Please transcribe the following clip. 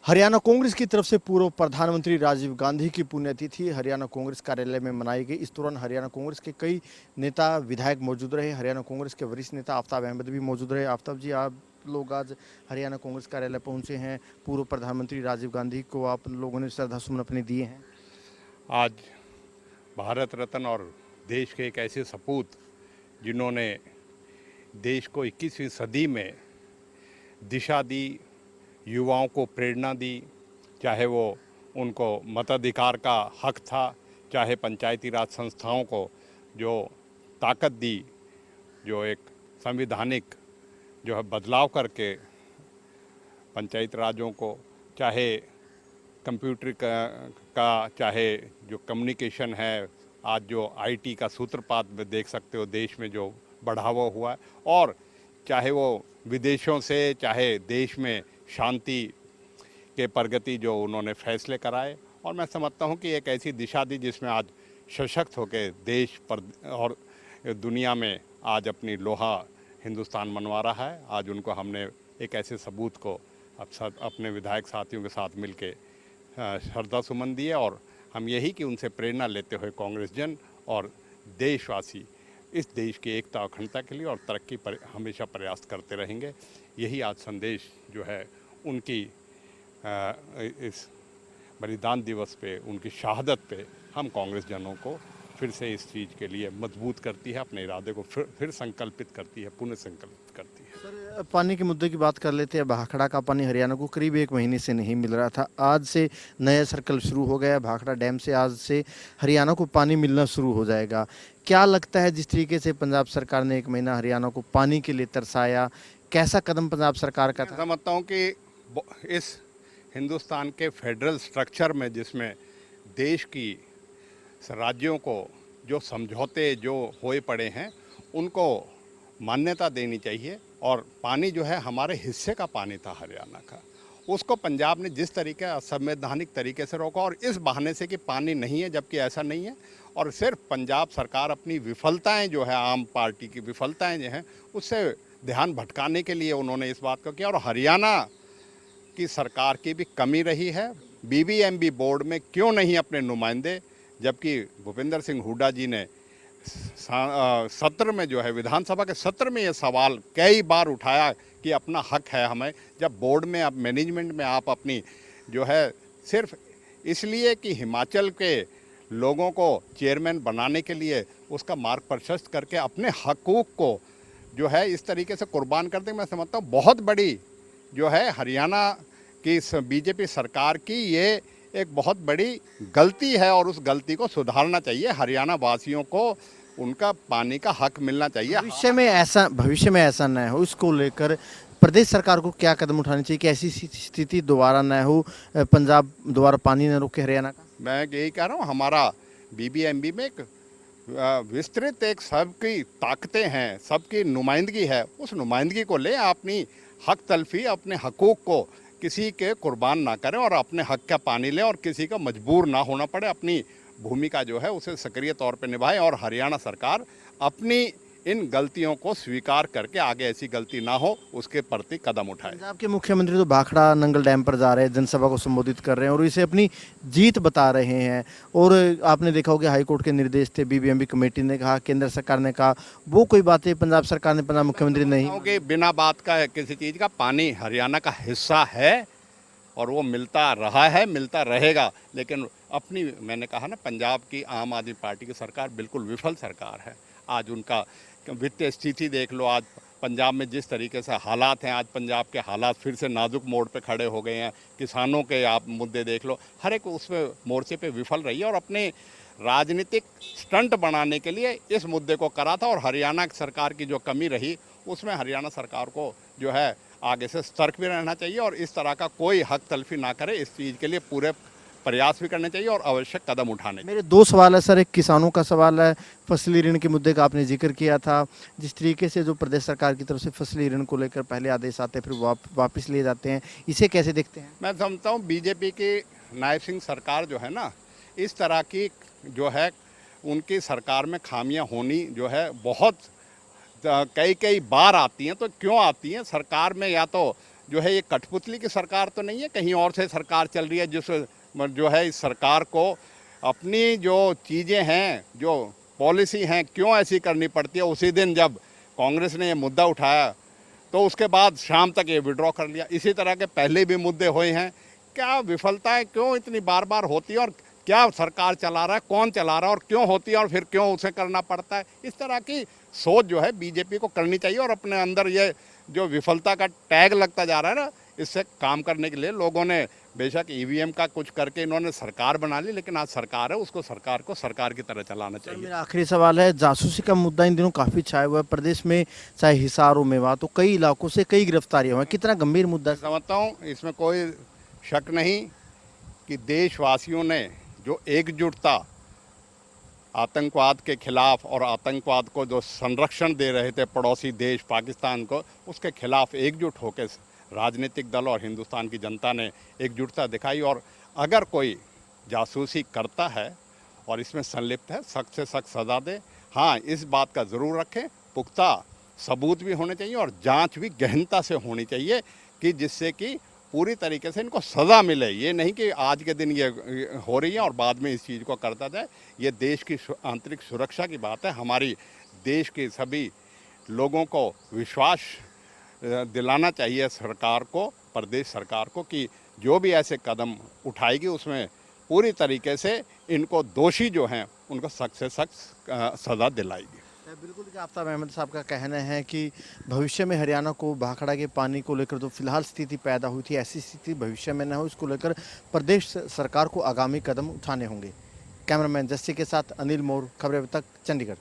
हरियाणा कांग्रेस की तरफ से पूर्व प्रधानमंत्री राजीव गांधी की पुण्यतिथि हरियाणा कांग्रेस कार्यालय में मनाई गई। इस दौरान हरियाणा कांग्रेस के कई नेता विधायक मौजूद रहे। हरियाणा कांग्रेस के वरिष्ठ नेता आफ्ताब अहमद भी मौजूद रहे। आफ्ताब जी, आप लोग आज हरियाणा कांग्रेस कार्यालय पहुंचे हैं। पूर्व प्रधानमंत्री राजीव गांधी को आप लोगों ने श्रद्धासुमन अपने दिए हैं। आज भारत रत्न और देश के एक ऐसे सपूत जिन्होंने देश को 21वीं सदी में दिशा दी, युवाओं को प्रेरणा दी, चाहे वो उनको मताधिकार का हक था, चाहे पंचायती राज संस्थाओं को जो ताकत दी, जो एक संविधानिक जो है बदलाव करके पंचायत राजों को, चाहे कंप्यूटर का चाहे जो कम्युनिकेशन है, आज जो आईटी का सूत्रपात में देख सकते हो देश में जो बढ़ावा हुआ है, और चाहे वो विदेशों से, चाहे देश में शांति के प्रगति जो उन्होंने फैसले कराए। और मैं समझता हूँ कि एक ऐसी दिशा दी जिसमें आज सशक्त होकर देश पर और दुनिया में आज अपनी लोहा हिंदुस्तान मनवा रहा है। आज उनको हमने एक ऐसे सबूत को अपने विधायक साथियों के साथ मिलके श्रद्धा सुमन दिए, और हम यही कि उनसे प्रेरणा लेते हुए कांग्रेस जन और देशवासी इस देश की एकता अखंडता के लिए और तरक्की पर हमेशा प्रयास करते रहेंगे। यही आज संदेश जो है उनकी इस बलिदान दिवस पे, उनकी शहादत पे हम कांग्रेस जनों को फिर से इस चीज़ के लिए मजबूत करती है, अपने इरादे को फिर संकल्पित करती है, पुनः संकल्पित करती है। सर, पानी के मुद्दे की बात कर लेते हैं। भाखड़ा का पानी हरियाणा को करीब 1 महीने से नहीं मिल रहा था। आज से नया सर्कल शुरू हो गया। भाखड़ा डैम से आज से हरियाणा को पानी मिलना शुरू हो जाएगा। क्या लगता है, जिस तरीके से पंजाब सरकार ने 1 महीना हरियाणा को पानी के लिए तरसाया, कैसा कदम पंजाब सरकार का था? समझता हूँ कि इस हिंदुस्तान के फेडरल स्ट्रक्चर में, जिसमें देश की राज्यों को जो समझौते जो होए पड़े हैं उनको मान्यता देनी चाहिए, और पानी जो है हमारे हिस्से का पानी था हरियाणा का, उसको पंजाब ने जिस तरीके असंवैधानिक तरीके से रोका, और इस बहाने से कि पानी नहीं है, जबकि ऐसा नहीं है, और सिर्फ पंजाब सरकार अपनी विफलताएं जो है, आम पार्टी की विफलताएं जो हैं उससे ध्यान भटकाने के लिए उन्होंने इस बात को किया। और हरियाणा की सरकार की भी कमी रही है। बीबीएमबी बोर्ड में क्यों नहीं अपने नुमाइंदे, जबकि भूपेंद्र सिंह हुड्डा जी ने सत्र में जो है, विधानसभा के सत्र में ये सवाल कई बार उठाया कि अपना हक है हमें, जब बोर्ड में अब मैनेजमेंट में आप अपनी जो है सिर्फ इसलिए कि हिमाचल के लोगों को चेयरमैन बनाने के लिए उसका मार्ग प्रशस्त करके अपने हकूक़ को जो है इस तरीके से कुर्बान करते, मैं समझता हूँ बहुत बड़ी जो है हरियाणा की बीजेपी सरकार की ये एक बहुत बड़ी गलती है, और उस गलती को सुधारना चाहिए। हरियाणा वासियों को उनका पानी का हक मिलना चाहिए। भविष्य में ऐसा न हो, इसको लेकर प्रदेश सरकार को क्या कदम उठाने चाहिए कि ऐसी स्थिति दोबारा न हो, पंजाब दोबारा पानी न रोके हरियाणा का? मैं यही कह रहा हूँ, हमारा बीबीएमबी में एक विस्तृत एक सबकी ताकतें हैं, सबकी नुमाइंदगी है, उस नुमाइंदगी को ले अपनी हक तलफी, अपने हकूक़ को किसी के कुर्बान ना करें और अपने हक का पानी लें, और किसी का मजबूर ना होना पड़े, अपनी भूमिका जो है उसे सक्रिय तौर पे निभाएं, और हरियाणा सरकार अपनी इन गलतियों को स्वीकार करके आगे ऐसी गलती ना हो उसके प्रति कदम उठाए। पंजाब के मुख्यमंत्री तो भाखड़ा नंगल डैम पर जा रहे हैं, जनसभा को संबोधित कर रहे हैं और इसे अपनी जीत बता रहे हैं। और आपने देखा होगा हाईकोर्ट के निर्देश थे, बीबीएमबी कमेटी ने कहा, केंद्र सरकार ने कहा, वो कोई बातें पंजाब सरकार ने, पंजाब मुख्यमंत्री नहीं कि बिना बात का किसी चीज़ का पानी हरियाणा का हिस्सा है और वो मिलता रहा है, मिलता रहेगा। लेकिन अपनी, मैंने कहा ना, पंजाब की आम आदमी पार्टी की सरकार बिल्कुल विफल सरकार है। आज उनका वित्तीय स्थिति देख लो, आज पंजाब में जिस तरीके से हालात हैं, आज पंजाब के हालात फिर से नाजुक मोड़ पे खड़े हो गए हैं। किसानों के आप मुद्दे देख लो, हर एक उसमें मोर्चे पे विफल रही है, और अपने राजनीतिक स्टंट बनाने के लिए इस मुद्दे को करा था। और हरियाणा सरकार की जो कमी रही उसमें हरियाणा सरकार को जो है आगे से सतर्क भी रहना चाहिए, और इस तरह का कोई हक तलफी ना करे, इस चीज़ के लिए पूरे प्रयास भी करने चाहिए और आवश्यक कदम उठाने। मेरे 2 सवाल है सर। एक किसानों का सवाल है, फसली ऋण के मुद्दे का आपने जिक्र किया था। जिस तरीके से जो प्रदेश सरकार की तरफ से फसली ऋण को लेकर पहले आदेश आते हैं, फिर वापस लिए जाते हैं, इसे कैसे देखते हैं? मैं समझता हूँ बीजेपी की नायब सिंह सरकार जो है ना, इस तरह की जो है उनकी सरकार में खामियां होनी जो है, बहुत कई बार आती हैं। तो क्यों आती हैं? सरकार में या तो जो है ये कठपुतली की सरकार तो नहीं है, कहीं और से सरकार चल रही है जिस जो है इस सरकार को अपनी जो चीज़ें हैं, जो पॉलिसी हैं, क्यों ऐसी करनी पड़ती है। उसी दिन जब कांग्रेस ने ये मुद्दा उठाया तो उसके बाद शाम तक ये विड्रॉ कर लिया। इसी तरह के पहले भी मुद्दे हुए हैं। क्या विफलताएं क्यों इतनी बार बार होती है और क्या सरकार चला रहा है, कौन चला रहा है और क्यों होती है और फिर क्यों उसे करना पड़ता है। इस तरह की सोच जो है बीजेपी को करनी चाहिए और अपने अंदर ये जो विफलता का टैग लगता जा रहा है ना, इससे काम करने के लिए लोगों ने बेशक ईवीएम का कुछ करके इन्होंने सरकार बना ली, लेकिन आज सरकार है, उसको सरकार को सरकार की तरह चलाना चाहिए। मेरा आखिरी सवाल है, जासूसी का मुद्दा इन दिनों काफ़ी छाया हुआ है प्रदेश में, चाहे हिसार हो, मेवात हो, कई इलाकों से कई गिरफ्तारियां हुई हैं। कितना गंभीर मुद्दा है? समझता हूँ इसमें कोई शक नहीं कि देशवासियों ने जो एकजुटता आतंकवाद के खिलाफ और आतंकवाद को जो संरक्षण दे रहे थे पड़ोसी देश पाकिस्तान को, उसके खिलाफ एकजुट होकर राजनीतिक दल और हिंदुस्तान की जनता ने एकजुटता दिखाई। और अगर कोई जासूसी करता है और इसमें संलिप्त है, सख्त से सख्त सज़ा दे। हाँ, इस बात का ज़रूर रखें, पुख्ता सबूत भी होने चाहिए और जांच भी गहनता से होनी चाहिए कि जिससे कि पूरी तरीके से इनको सज़ा मिले। ये नहीं कि आज के दिन ये हो रही है और बाद में इस चीज़ को करता जाए। ये देश की आंतरिक सुरक्षा की बात है। हमारी देश के सभी लोगों को विश्वास दिलाना चाहिए सरकार को, प्रदेश सरकार को, कि जो भी ऐसे कदम उठाएगी उसमें पूरी तरीके से इनको दोषी जो हैं उनको सख्त से सख्त सज़ा दिलाएगी। बिल्कुल, कि आफ्ताब अहमद साहब का कहना है कि भविष्य में हरियाणा को भाखड़ा के पानी को लेकर जो फिलहाल स्थिति पैदा हुई थी, ऐसी स्थिति भविष्य में न हो, इसको लेकर प्रदेश सरकार को आगामी कदम उठाने होंगे। कैमरामैन जस्सी के साथ अनिल मोर, खबरें अब तक, चंडीगढ़।